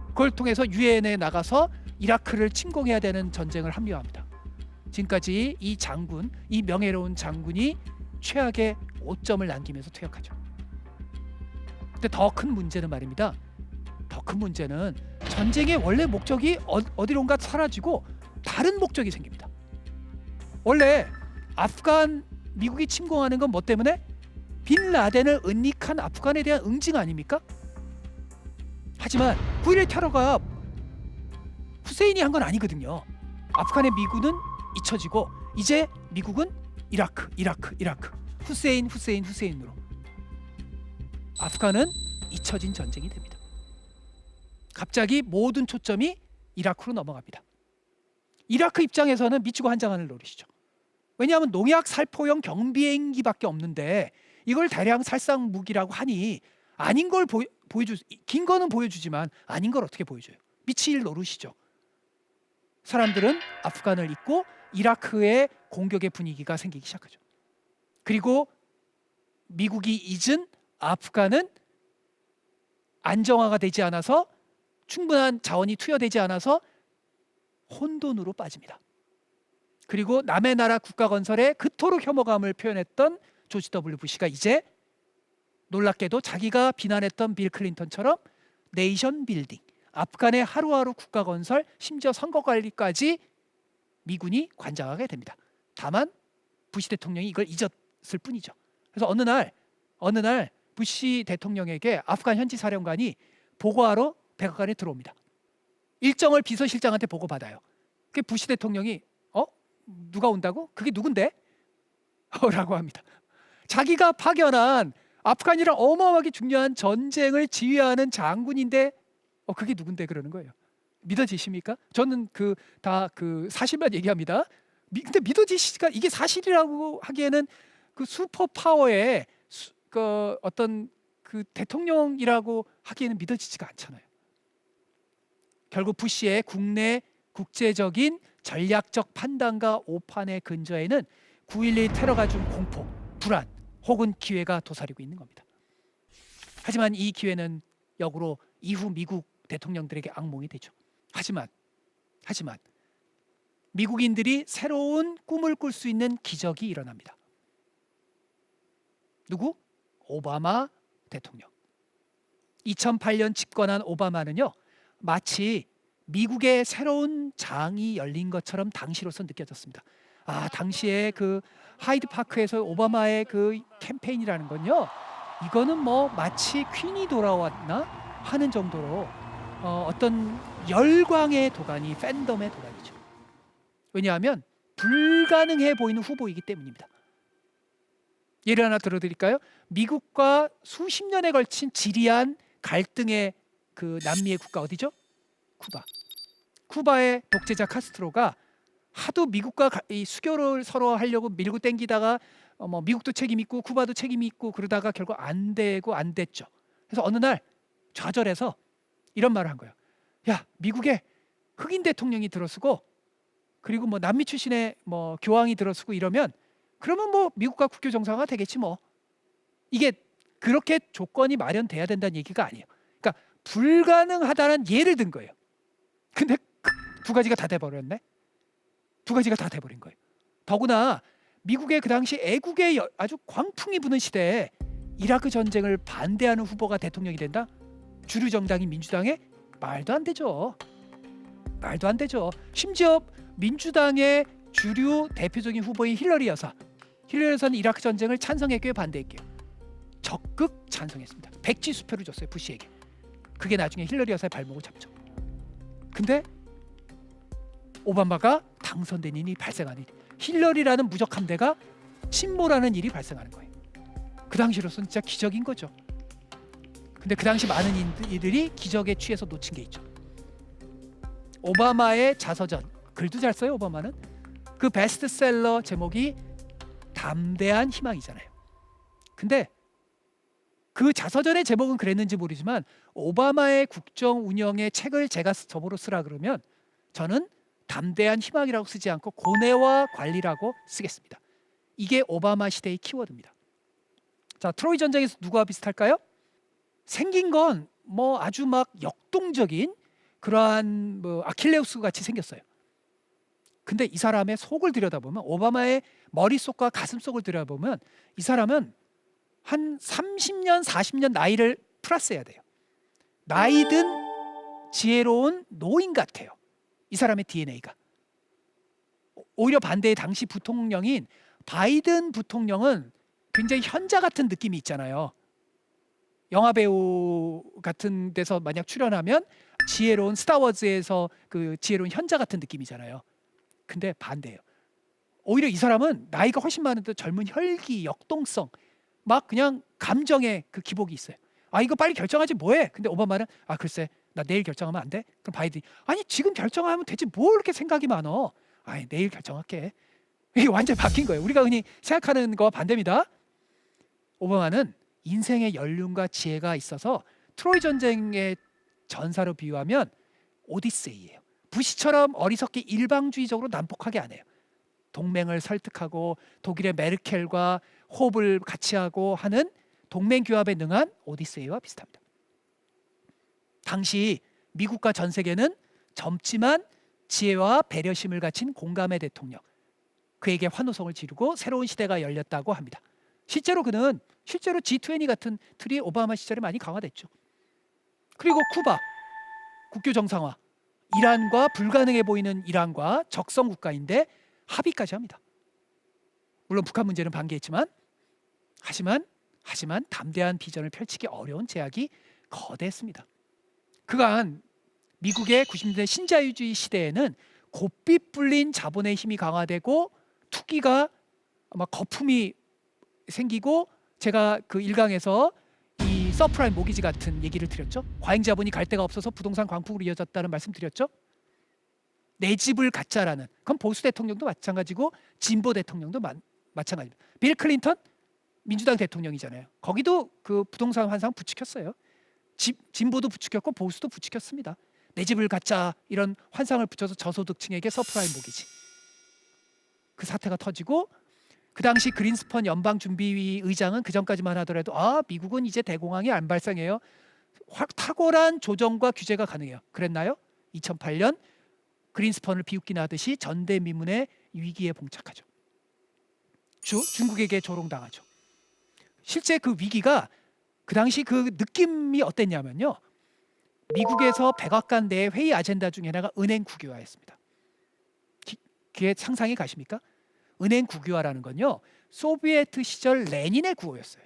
그걸 통해서 유엔에 나가서 이라크를 침공해야 되는 전쟁을 합리화합니다. 지금까지 이 명예로운 장군이 최악의 5점을 남기면서 퇴역하죠. 근데 더 큰 문제는 말입니다. 더 큰 문제는 전쟁의 원래 목적이 어디론가 사라지고 다른 목적이 생깁니다. 원래 미국이 침공하는 건 뭐 때문에? 빈 라덴을 은닉한 아프간에 대한 응징 아닙니까? 하지만 9.11 테러가 후세인이 한 건 아니거든요. 아프간의 미군은 잊혀지고 이제 미국은 이라크 후세인으로 아프간은 잊혀진 전쟁이 됩니다. 갑자기 모든 초점이 이라크로 넘어갑니다. 이라크 입장에서는 미치고 한장한을 노리시죠. 왜냐하면 농약 살포형 경비행기밖에 없는데 이걸 대량 살상 무기라고 하니 아닌 걸 긴 거는 보여주지만 아닌 걸 어떻게 보여줘요? 미칠 노릇이죠. 사람들은 아프간을 잊고 이라크의 공격의 분위기가 생기기 시작하죠. 그리고 미국이 잊은 아프간은 안정화가 되지 않아서, 충분한 자원이 투여되지 않아서 혼돈으로 빠집니다. 그리고 남의 나라 국가 건설에 그토록 혐오감을 표현했던 조지 W 부시가 이제 놀랍게도 자기가 비난했던 빌 클린턴처럼 네이션 빌딩, 아프간의 하루하루 국가 건설, 심지어 선거 관리까지 미군이 관장하게 됩니다. 다만 부시 대통령이 이걸 잊었을 뿐이죠. 그래서 어느 날 부시 대통령에게 아프간 현지 사령관이 보고하러 백악관에 들어옵니다. 일정을 비서실장한테 보고받아요. 그 부시 대통령이 누가 온다고? 그게 누군데? 라고 합니다. 자기가 파견한 아프간이란 어마어마하게 중요한 전쟁을 지휘하는 장군인데 그게 누군데 그러는 거예요. 믿어지십니까? 저는 다 사실만 얘기합니다. 근데 믿어지시니까 이게 사실이라고 하기에는 그 슈퍼파워의 어떤 대통령이라고 하기에는 믿어지지가 않잖아요. 결국 부시의 국제적인 전략적 판단과 오판의 근저에는 9.11 테러가 준 공포, 불안 혹은 기회가 도사리고 있는 겁니다. 하지만 이 기회는 역으로 이후 미국 대통령들에게 악몽이 되죠. 하지만 미국인들이 새로운 꿈을 꿀 수 있는 기적이 일어납니다. 누구? 오바마 대통령. 2008년 집권한 오바마는요, 마치 미국의 새로운 장이 열린 것처럼 당시로서 느껴졌습니다. 당시에 하이드 파크에서 오바마의 캠페인이라는 건요, 이거는 마치 퀸이 돌아왔나 하는 정도로 어떤 열광의 도가니, 팬덤의 도가니죠. 왜냐하면 불가능해 보이는 후보이기 때문입니다. 예를 하나 들어드릴까요? 미국과 수십 년에 걸친 지리한 갈등의 그 남미의 국가 어디죠? 쿠바. 쿠바의 독재자 카스트로가 하도 미국과 이 수교를 서로 하려고 밀고 땡기다가 뭐 미국도 책임 있고 쿠바도 책임 있고 그러다가 결국 안 되고 안 됐죠. 그래서 어느 날 좌절해서 이런 말을 한 거예요. 야, 미국에 흑인 대통령이 들어서고 그리고 뭐 남미 출신의 뭐 교황이 들어서고 이러면 그러면 뭐 미국과 국교 정상화가 되겠지 뭐. 이게 그렇게 조건이 마련돼야 된다는 얘기가 아니에요. 그러니까 불가능하다는 예를 든 거예요. 근데 두 가지가 다 돼버렸네. 두 가지가 다 돼버린 거예요. 더구나 미국의 그 당시 애국의 아주 광풍이 부는 시대에 이라크 전쟁을 반대하는 후보가 대통령이 된다? 주류 정당인 민주당에 말도 안 되죠. 말도 안 되죠. 심지어 민주당의 주류 대표적인 후보인 힐러리 여사. 힐러리 여사는 이라크 전쟁을 찬성했고요, 반대했고요. 적극 찬성했습니다. 백지 수표를 줬어요, 부시에게. 그게 나중에 힐러리 여사의 발목을 잡죠. 근데 오바마가 당선된 일이 발생하는 일. 힐러리라는 무적 함대가 침몰하는 일이 발생하는 거예요. 그 당시로서는 진짜 기적인 거죠. 근데 그 당시 많은 이들이 기적에 취해서 놓친 게 있죠. 오바마의 자서전, 글도 잘 써요. 오바마는 그 베스트셀러 제목이 담대한 희망이잖아요. 근데 그 자서전의 제목은 그랬는지 모르지만 오바마의 국정 운영의 책을 제가 저보러 쓰라 그러면 저는 담대한 희망이라고 쓰지 않고 고뇌와 관리라고 쓰겠습니다. 이게 오바마 시대의 키워드입니다. 자, 트로이 전쟁에서 누구와 비슷할까요? 생긴 건 뭐 아주 막 역동적인 그러한 뭐 아킬레우스 같이 생겼어요. 근데 이 사람의 속을 들여다보면, 오바마의 머릿속과 가슴속을 들여다보면 이 사람은 한 30년, 40년 나이를 플러스해야 돼요. 나이든 지혜로운 노인 같아요. 이 사람의 DNA가. 오히려 반대의 당시 부통령인 바이든 부통령은 굉장히 현자 같은 느낌이 있잖아요. 영화배우 같은 데서 만약 출연하면 지혜로운 스타워즈에서 그 지혜로운 현자 같은 느낌이잖아요. 근데 반대예요. 오히려 이 사람은 나이가 훨씬 많은데 젊은 혈기, 역동성, 막 그냥 감정의 그 기복이 있어요. 아, 이거 빨리 결정하지 뭐해? 근데 오바마는 아, 글쎄 나 내일 결정하면 안 돼? 그럼 바이든이 아니 지금 결정하면 되지 뭘 이렇게 생각이 많어? 아니 내일 결정할게. 이게 완전히 바뀐 거예요. 우리가 흔히 생각하는 거와 반대입니다. 오바마는 인생의 연륜과 지혜가 있어서 트로이 전쟁의 전사로 비유하면 오디세이예요. 부시처럼 어리석게 일방주의적으로 난폭하게 안 해요. 동맹을 설득하고 독일의 메르켈과 호흡을 같이 하고 하는 동맹 규합에 능한 오디세이와 비슷합니다. 당시 미국과 전 세계는 젊지만 지혜와 배려심을 갖춘 공감의 대통령, 그에게 환호성을 지르고 새로운 시대가 열렸다고 합니다. 실제로 그는 G20 같은 틀이 오바마 시절에 많이 강화됐죠. 그리고 쿠바, 국교 정상화, 이란과 불가능해 보이는 이란과 적성 국가인데 합의까지 합니다. 물론 북한 문제는 반기했지만 하지만 담대한 비전을 펼치기 어려운 제약이 거대했습니다. 그간 미국의 90년대 신자유주의 시대에는 곱빗 불린 자본의 힘이 강화되고 투기가 아마 거품이 생기고, 제가 그 1강에서 이 서프라임 모기지 같은 얘기를 드렸죠. 과잉 자본이 갈 데가 없어서 부동산 광풍으로 이어졌다는 말씀 드렸죠. 내 집을 갖자라는, 그건 보수 대통령도 마찬가지고 진보 대통령도 마찬가지입니다. 빌 클린턴 민주당 대통령이잖아요. 거기도 그 부동산 환상 부추겼어요. 진보도 부추겼고 보수도 부추겼습니다. 내 집을 갖자 이런 환상을 붙여서 저소득층에게 서프라임 모기지. 그 사태가 터지고 그 당시 그린스펀 연방준비위 의장은 그 전까지만 하더라도 미국은 이제 대공황이 안 발생해요. 탁월한 조정과 규제가 가능해요. 그랬나요? 2008년 그린스펀을 비웃기나 하듯이 전대미문의 위기에 봉착하죠. 중국에게 조롱당하죠. 실제 그 위기가 그 당시 그 느낌이 어땠냐면요. 미국에서 백악관 내 회의 아젠다 중에 하나가 은행 국유화였습니다. 그게 상상이 가십니까? 은행 국유화라는 건요, 소비에트 시절 레닌의 구호였어요.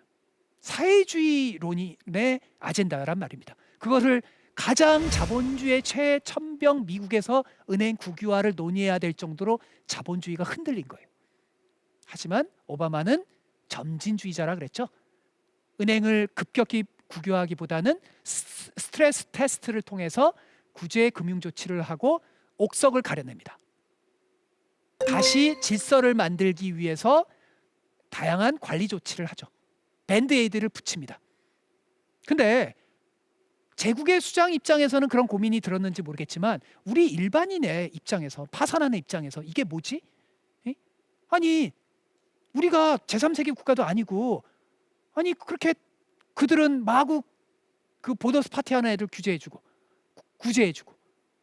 사회주의론의 아젠다란 말입니다. 그거를 가장 자본주의 최첨병 미국에서 은행 국유화를 논의해야 될 정도로 자본주의가 흔들린 거예요. 하지만 오바마는 점진주의자라 그랬죠. 은행을 급격히 국유화하기보다는 스트레스 테스트를 통해서 구제 금융 조치를 하고 옥석을 가려냅니다. 다시 질서를 만들기 위해서 다양한 관리 조치를 하죠. 밴드에이드를 붙입니다. 근데 제국의 수장 입장에서는 그런 고민이 들었는지 모르겠지만 우리 일반인의 입장에서, 파산하는 입장에서 이게 뭐지? 아니 우리가 제3세계 국가도 아니고, 아니 그렇게 그들은 마구 그 보너스 파티하는 애들 규제해주고 구제해주고,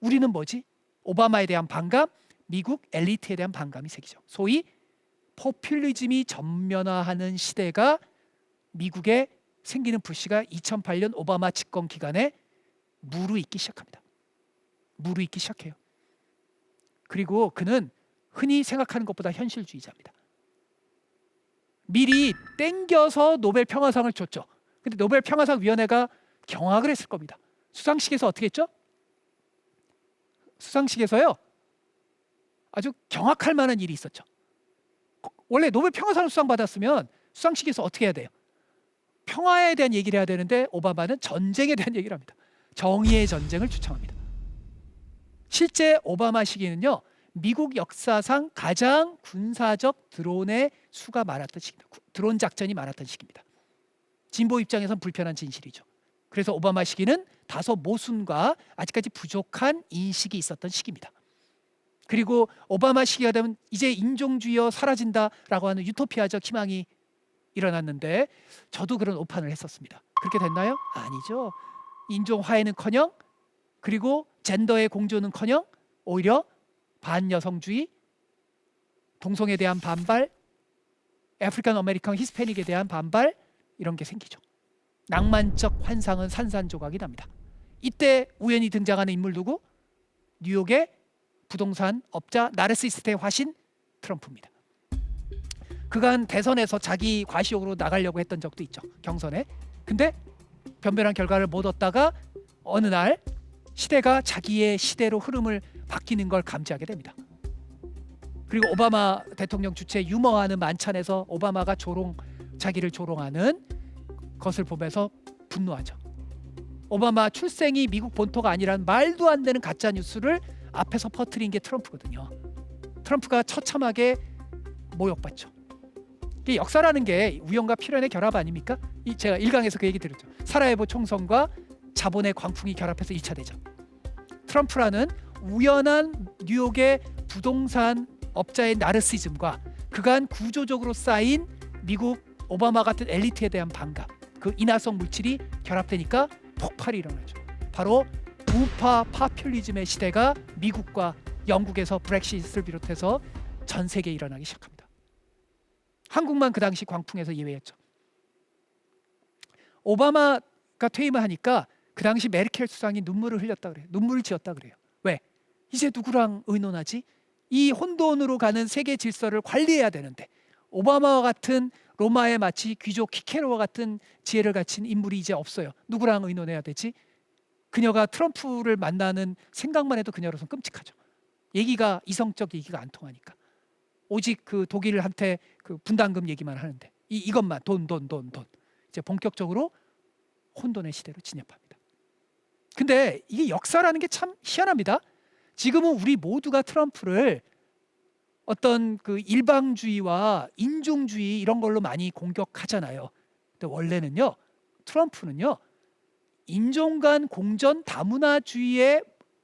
우리는 뭐지? 오바마에 대한 반감, 미국 엘리트에 대한 반감이 생기죠. 소위 포퓰리즘이 전면화하는 시대가 미국에 생기는 불씨가 2008년 오바마 집권 기간에 무르익기 시작합니다. 무르익기 시작해요. 그리고 그는 흔히 생각하는 것보다 현실주의자입니다. 미리 땡겨서 노벨 평화상을 줬죠. 근데 노벨 평화상 위원회가 경악을 했을 겁니다. 수상식에서 어떻게 했죠? 수상식에서요, 아주 경악할 만한 일이 있었죠. 원래 노벨 평화상을 수상받았으면 수상식에서 어떻게 해야 돼요? 평화에 대한 얘기를 해야 되는데 오바마는 전쟁에 대한 얘기를 합니다. 정의의 전쟁을 주창합니다. 실제 오바마 시기는요, 미국 역사상 가장 군사적 드론의 수가 많았던 시기입니다. 드론 작전이 많았던 시기입니다. 진보 입장에선 불편한 진실이죠. 그래서 오바마 시기는 다소 모순과 아직까지 부족한 인식이 있었던 시기입니다. 그리고 오바마 시기가 되면 이제 인종주의가 사라진다라고 하는 유토피아적 희망이 일어났는데 저도 그런 오판을 했었습니다. 그렇게 됐나요? 아니죠. 인종 화해는커녕, 그리고 젠더의 공존은커녕 오히려 반여성주의, 동성에 대한 반발, 아프리칸 아메리칸 히스패닉에 대한 반발, 이런 게 생기죠. 낭만적 환상은 산산조각이 납니다. 이때 우연히 등장하는 인물 누구? 뉴욕의 부동산 업자 나르시스트의 화신 트럼프입니다. 그간 대선에서 자기 과시욕으로 나가려고 했던 적도 있죠. 경선에. 근데 변변한 결과를 못 얻다가 어느 날 시대가 자기의 시대로 흐름을 바뀌는 걸 감지하게 됩니다. 그리고 오바마 대통령 주최 유머하는 만찬에서 오바마가 자기를 조롱하는 것을 보면서 분노하죠. 오바마 출생이 미국 본토가 아니라는 말도 안 되는 가짜 뉴스를 앞에서 퍼뜨린 게 트럼프거든요. 트럼프가 처참하게 모욕받죠. 역사라는 게 우연과 필연의 결합 아닙니까? 제가 1강에서 그 얘기 드렸죠. 사라예보 총선과 자본의 광풍이 결합해서 2차 대전. 트럼프라는 우연한 뉴욕의 부동산 업자의 나르시즘과 그간 구조적으로 쌓인 미국 오바마 같은 엘리트에 대한 반감, 그 인화성 물질이 결합되니까 폭발이 일어나죠. 바로 우파 파퓰리즘의 시대가 미국과 영국에서 브렉시트를 비롯해서 전 세계에 일어나기 시작합니다. 한국만 그 당시 광풍에서 예외였죠. 오바마가 퇴임을 하니까 그 당시 메르켈 수상이 눈물을 흘렸다 그래요. 눈물을 지었다 그래요. 왜? 이제 누구랑 의논하지? 이 혼돈으로 가는 세계 질서를 관리해야 되는데 오바마와 같은 로마의 마치 귀족 키케로와 같은 지혜를 갖춘 인물이 이제 없어요. 누구랑 의논해야 되지? 그녀가 트럼프를 만나는 생각만 해도 그녀로서는 끔찍하죠. 얘기가 이성적 얘기가 안 통하니까. 오직 그 독일한테 그 분담금 얘기만 하는데 이것만 돈. 이제 본격적으로 혼돈의 시대로 진입합니다. 근데 이게 역사라는 게 참 희한합니다. 지금은 우리 모두가 트럼프를 어떤 그 일방주의와 인종주의 이런 걸로 많이 공격하잖아요. 근데 원래는요, 트럼프는요, 인종 간 공전 다문화주의의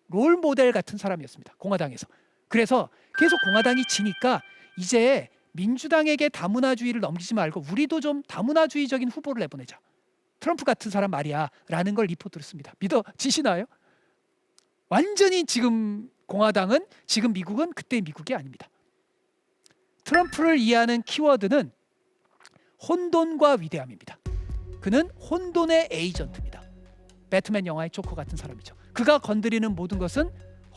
롤 모델 같은 사람이었습니다. 공화당에서. 그래서 계속 공화당이 지니까 이제 민주당에게 다문화주의를 넘기지 말고 우리도 좀 다문화주의적인 후보를 내보내자. 트럼프 같은 사람 말이야 라는 걸 리포트를 씁니다. 믿어지시나요? 완전히 지금 공화당은, 지금 미국은 그때의 미국이 아닙니다. 트럼프를 이해하는 키워드는 혼돈과 위대함입니다. 그는 혼돈의 에이전트입니다. 배트맨 영화의 조커 같은 사람이죠. 그가 건드리는 모든 것은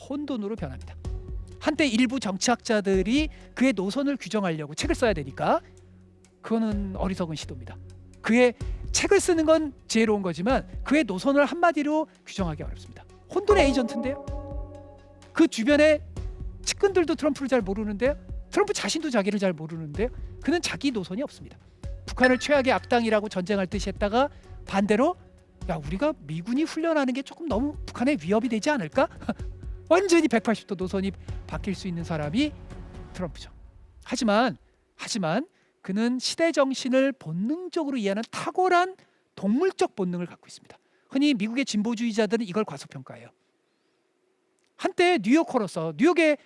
혼돈으로 변합니다. 한때 일부 정치학자들이 그의 노선을 규정하려고 책을 써야 되니까 그거는 어리석은 시도입니다. 그의 책을 쓰는 건 지혜로운 거지만 그의 노선을 한마디로 규정하기 어렵습니다. 혼돈의 에이전트인데요. 그 주변에 측근들도 트럼프를 잘 모르는데요. 트럼프 자신도 자기를 잘 모르는데요. 그는 자기 노선이 없습니다. 북한을 최악의 악당이라고 전쟁할 듯이 했다가 반대로 야 우리가 미군이 훈련하는 게 조금 너무 북한에 위협이 되지 않을까? 완전히 180도 노선이 바뀔 수 있는 사람이 트럼프죠. 하지만 그는 시대 정신을 본능적으로 이해하는 탁월한 동물적 본능을 갖고 있습니다. 흔히 미국의 진보주의자들은 이걸 과소평가해요. 한때 뉴요커로서 뉴욕의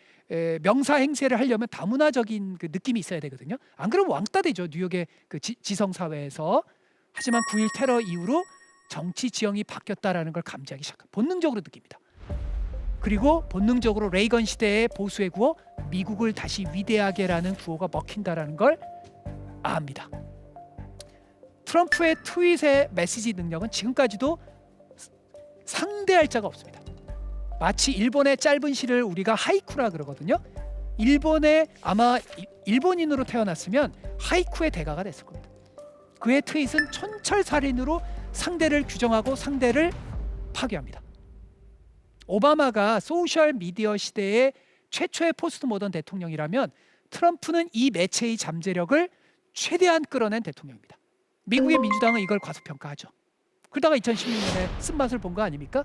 명사 행세를 하려면 다문화적인 그 느낌이 있어야 되거든요. 안 그러면 왕따 되죠. 뉴욕의 그 지성 사회에서. 하지만 9.1 테러 이후로 정치 지형이 바뀌었다라는 걸 감지하기 시작합니다. 본능적으로 느낍니다. 그리고 본능적으로 레이건 시대의 보수의 구호 미국을 다시 위대하게라는 구호가 먹힌다라는 걸 압니다. 트럼프의 트윗의 메시지 능력은 지금까지도 상대할 자가 없습니다. 마치 일본의 짧은 시를 우리가 하이쿠라 그러거든요. 일본에 아마 일본인으로 태어났으면 하이쿠의 대가가 됐을 겁니다. 그의 트윗은 촌철살인으로 상대를 규정하고 상대를 파괴합니다. 오바마가 소셜 미디어 시대의 최초의 포스트 모던 대통령이라면 트럼프는 이 매체의 잠재력을 최대한 끌어낸 대통령입니다. 미국의 민주당은 이걸 과소평가하죠. 그러다가 2016년에 쓴맛을 본 거 아닙니까?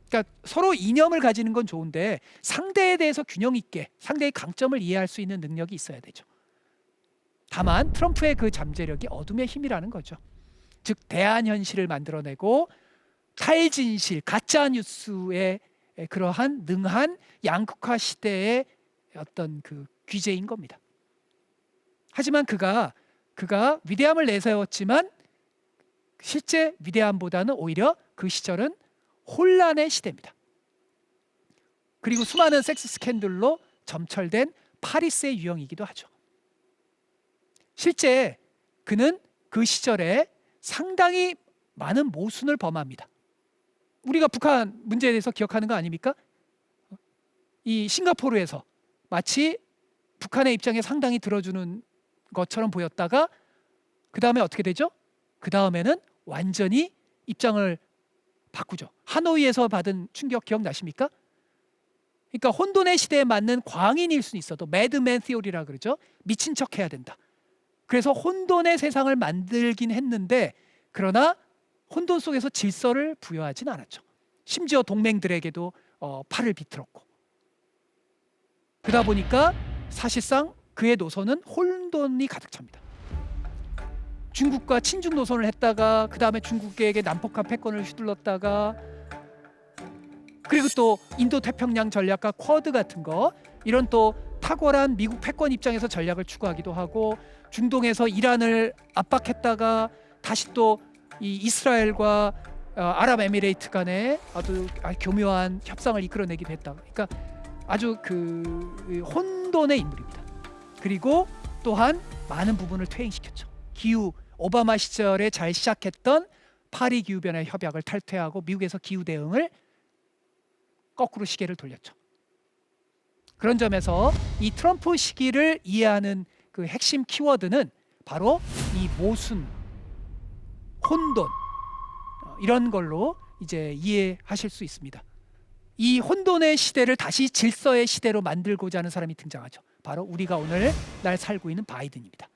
그러니까 서로 이념을 가지는 건 좋은데 상대에 대해서 균형 있게 상대의 강점을 이해할 수 있는 능력이 있어야 되죠. 다만 트럼프의 그 잠재력이 어둠의 힘이라는 거죠. 즉 대안 현실을 만들어내고 탈진실, 가짜 뉴스의 그러한 능한 양극화 시대의 어떤 그 귀재인 겁니다. 하지만 그가 위대함을 내세웠지만 실제 위대함보다는 오히려 그 시절은 혼란의 시대입니다. 그리고 수많은 섹스 스캔들로 점철된 파리스의 유형이기도 하죠. 실제 그는 그 시절에 상당히 많은 모순을 범합니다. 우리가 북한 문제에 대해서 기억하는 거 아닙니까? 이 싱가포르에서 마치 북한의 입장에 상당히 들어주는 것처럼 보였다가 그 다음에 어떻게 되죠? 그 다음에는 완전히 입장을 바꾸죠. 하노이에서 받은 충격 기억나십니까? 그러니까 혼돈의 시대에 맞는 광인일 수는 있어도 매드맨 티오리라 그러죠. 미친 척 해야 된다. 그래서 혼돈의 세상을 만들긴 했는데 그러나 혼돈 속에서 질서를 부여하진 않았죠. 심지어 동맹들에게도 팔을 비틀었고 그러다 보니까 사실상 그의 노선은 혼돈이 가득 찹니다. 중국과 친중 노선을 했다가 그 다음에 중국에게 난폭한 패권을 휘둘렀다가 그리고 또 인도 태평양 전략과 쿼드 같은 거 이런 또 탁월한 미국 패권 입장에서 전략을 추구하기도 하고 중동에서 이란을 압박했다가 다시 또 이 이스라엘과 아랍에미레이트 간에 아주 교묘한 협상을 이끌어내기도 했다. 그러니까 아주 그 혼돈의 인물입니다. 그리고 또한 많은 부분을 퇴행시켰죠. 기후 오바마 시절에 잘 시작했던 파리 기후변화 협약을 탈퇴하고 미국에서 기후 대응을 거꾸로 시계를 돌렸죠. 그런 점에서 이 트럼프 시기를 이해하는 그 핵심 키워드는 바로 이 모순, 혼돈 이런 걸로 이제 이해하실 수 있습니다. 이 혼돈의 시대를 다시 질서의 시대로 만들고자 하는 사람이 등장하죠. 바로 우리가 오늘날 살고 있는 바이든입니다.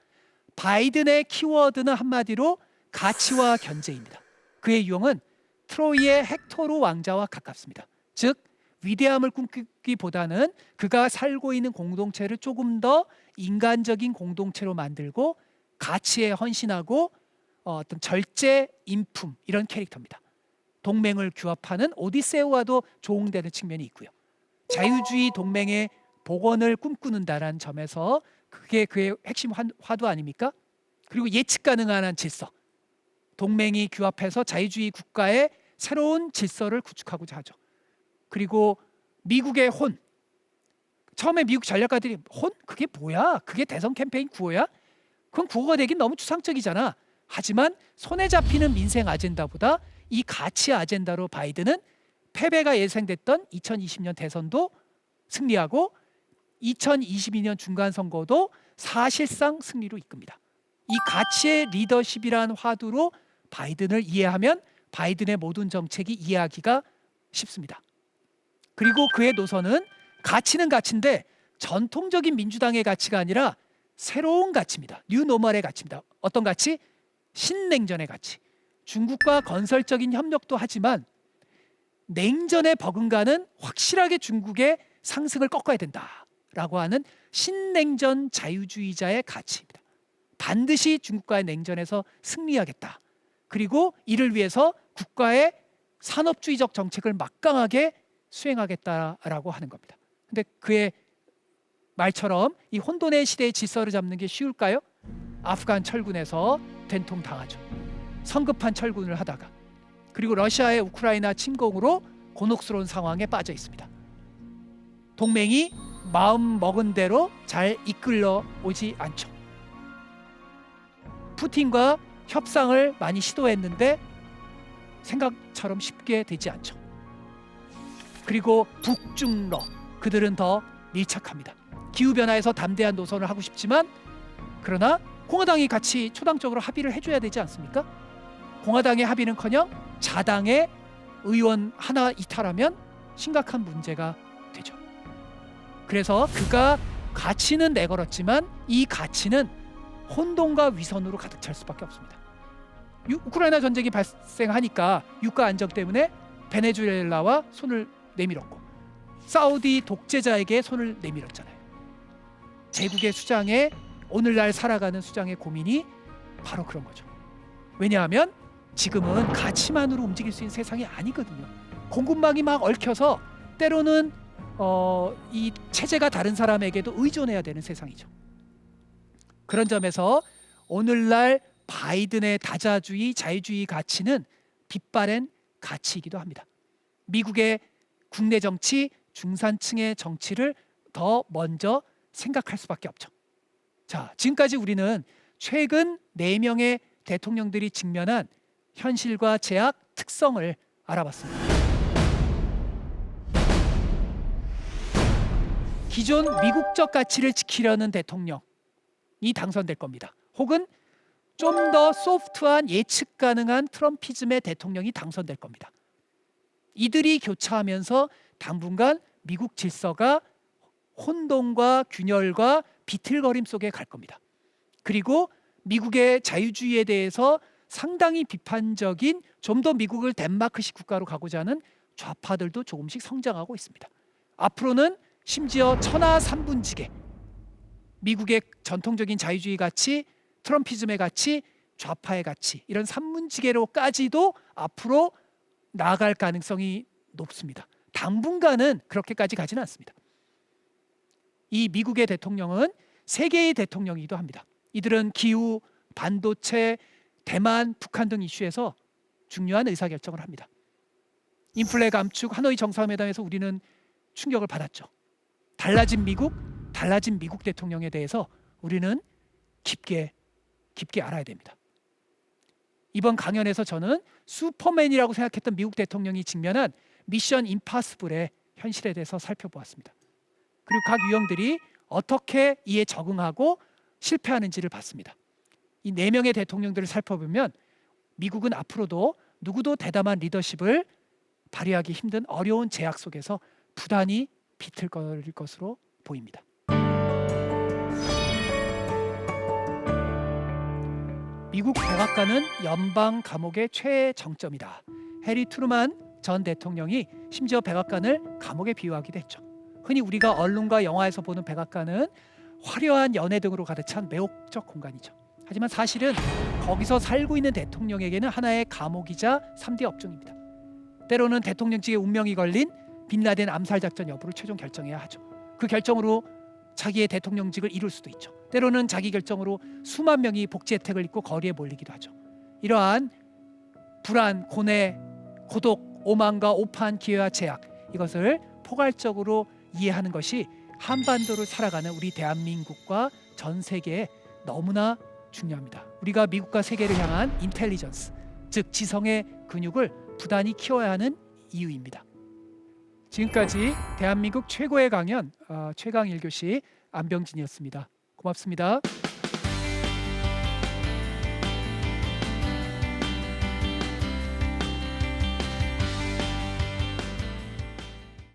바이든의 키워드는 한마디로 가치와 견제입니다. 그의 유형은 트로이의 헥토르 왕자와 가깝습니다. 즉 위대함을 꿈꾸기보다는 그가 살고 있는 공동체를 조금 더 인간적인 공동체로 만들고 가치에 헌신하고 어떤 절제, 인품 이런 캐릭터입니다. 동맹을 규합하는 오디세우와도 조응되는 측면이 있고요. 자유주의 동맹의 복원을 꿈꾸는다라는 점에서 그게 그의 핵심 화두 아닙니까? 그리고 예측 가능한 질서. 동맹이 규합해서 자유주의 국가의 새로운 질서를 구축하고자 하죠. 그리고 미국의 혼. 처음에 미국 전략가들이 혼? 그게 뭐야? 그게 대선 캠페인 구호야? 그건 구호가 되긴 너무 추상적이잖아. 하지만 손에 잡히는 민생 아젠다보다 이 가치 아젠다로 바이든은 패배가 예상됐던 2020년 대선도 승리하고 2022년 중간선거도 사실상 승리로 이끕니다. 이 가치의 리더십이라는 화두로 바이든을 이해하면 바이든의 모든 정책이 이해하기가 쉽습니다. 그리고 그의 노선은 가치는 가치인데 전통적인 민주당의 가치가 아니라 새로운 가치입니다. 뉴노멀의 가치입니다. 어떤 가치? 신냉전의 가치. 중국과 건설적인 협력도 하지만 냉전에 버금가는 확실하게 중국의 상승을 꺾어야 된다라고 하는 신냉전 자유주의자의 가치입니다. 반드시 중국과의 냉전에서 승리하겠다. 그리고 이를 위해서 국가의 산업주의적 정책을 막강하게 수행하겠다라고 하는 겁니다. 근데 그의 말처럼 이 혼돈의 시대의 질서를 잡는 게 쉬울까요? 아프간 철군에서 된통 당하죠. 성급한 철군을 하다가, 그리고 러시아의 우크라이나 침공으로 곤혹스러운 상황에 빠져 있습니다. 동맹이 마음 먹은 대로 잘 이끌러 오지 않죠. 푸틴과 협상을 많이 시도했는데 생각처럼 쉽게 되지 않죠. 그리고 북중러, 그들은 더 밀착합니다. 기후변화에서 담대한 노선을 하고 싶지만, 그러나 공화당이 같이 초당적으로 합의를 해줘야 되지 않습니까? 공화당의 합의는커녕 자당의 의원 하나 이탈하면 심각한 문제가 되죠. 그래서 그가 가치는 내걸었지만 이 가치는 혼돈과 위선으로 가득 찰 수밖에 없습니다. 우크라이나 전쟁이 발생하니까 유가 안정 때문에 베네수엘라와 손을 내밀었고, 사우디 독재자에게 손을 내밀었잖아요. 제국의 수장의, 오늘날 살아가는 수장의 고민이 바로 그런 거죠. 왜냐하면 지금은 가치만으로 움직일 수 있는 세상이 아니거든요. 공급망이 막 얽혀서 때로는 이 체제가 다른 사람에게도 의존해야 되는 세상이죠. 그런 점에서 오늘날 바이든의 다자주의, 자유주의 가치는 빛바랜 가치이기도 합니다. 미국의 국내 정치, 중산층의 정치를 더 먼저 생각할 수밖에 없죠. 자, 지금까지 우리는 최근 4명의 대통령들이 직면한 현실과 제약, 특성을 알아봤습니다. 기존 미국적 가치를 지키려는 대통령이 당선될 겁니다. 혹은 좀 더 소프트한 예측 가능한 트럼피즘의 대통령이 당선될 겁니다. 이들이 교차하면서 당분간 미국 질서가 혼돈과 균열과 비틀거림 속에 갈 겁니다. 그리고 미국의 자유주의에 대해서 상당히 비판적인, 좀 더 미국을 덴마크식 국가로 가고자 하는 좌파들도 조금씩 성장하고 있습니다. 앞으로는 심지어 천하삼분지계, 미국의 전통적인 자유주의 가치, 트럼피즘의 가치, 좌파의 가치, 이런 삼분지계로까지도 앞으로 나아갈 가능성이 높습니다. 당분간은 그렇게까지 가지는 않습니다. 이 미국의 대통령은 세계의 대통령이기도 합니다. 이들은 기후, 반도체, 대만, 북한 등 이슈에서 중요한 의사결정을 합니다. 인플레 감축, 하노이 정상회담에서 우리는 충격을 받았죠. 달라진 미국 대통령에 대해서 우리는 깊게 알아야 됩니다. 이번 강연에서 저는 슈퍼맨이라고 생각했던 미국 대통령이 직면한 미션 임파서블의 현실에 대해서 살펴보았습니다. 그리고 각 유형들이 어떻게 이에 적응하고 실패하는지를 봤습니다. 이 4명의 대통령들을 살펴보면 미국은 앞으로도 누구도 대담한 리더십을 발휘하기 힘든 어려운 제약 속에서 부단히 비틀거릴 것으로 보입니다. 미국 백악관은 연방 감옥의 최정점이다. 해리 트루만 전 대통령이 심지어 백악관을 감옥에 비유하기도 했죠. 흔히 우리가 언론과 영화에서 보는 백악관은 화려한 연회 등으로 가득 찬 매혹적 공간이죠. 하지만 사실은 거기서 살고 있는 대통령에게는 하나의 감옥이자 3대 업종입니다. 때로는 대통령직에 운명이 걸린 빈라덴 암살 작전 여부를 최종 결정해야 하죠. 그 결정으로 자기의 대통령직을 잃을 수도 있죠. 때로는 자기 결정으로 수만 명이 복지 혜택을 잊고 거리에 몰리기도 하죠. 이러한 불안, 고뇌, 고독, 오만과 오판, 기회와 제약, 이것을 포괄적으로 이해하는 것이 한반도를 살아가는 우리 대한민국과 전 세계에 너무나 중요합니다. 우리가 미국과 세계를 향한 인텔리전스, 즉 지성의 근육을 부단히 키워야 하는 이유입니다. 지금까지 대한민국 최고의 강연 최강 1교시 안병진이었습니다. 고맙습니다.